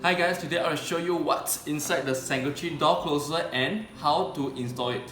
Hi guys, today I'll show you what's inside the Guchi door closer and how to install it.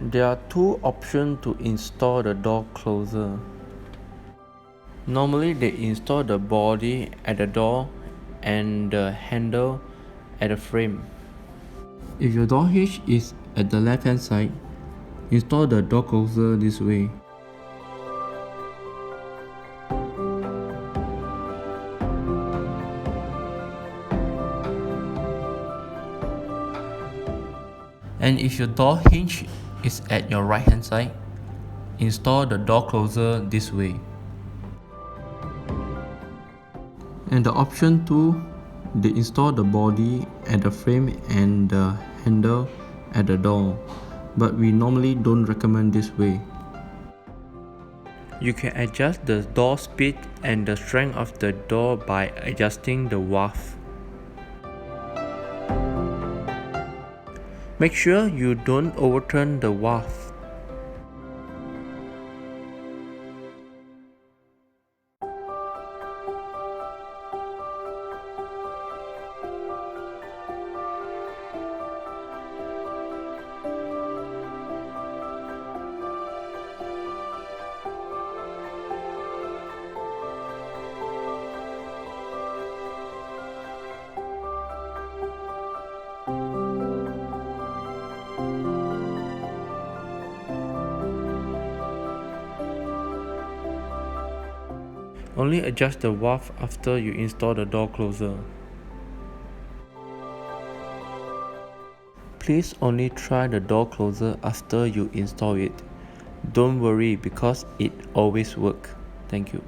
There are two options to install the door closer. Normally they install the body at the door and the handle at the frame. If your door hinge is at the left hand side, install the door closer this way. And if your door hinge is at your right hand side, install the door closer this way. And the option 2, they install the body at the frame and the handle at the door, but we normally don't recommend this way. You can adjust the door speed and the strength of the door by adjusting the valve. Make sure you don't overturn the valve. Only adjust the valve after you install the door closer. Please only try the door closer after you install it. Don't worry because it always works. Thank you.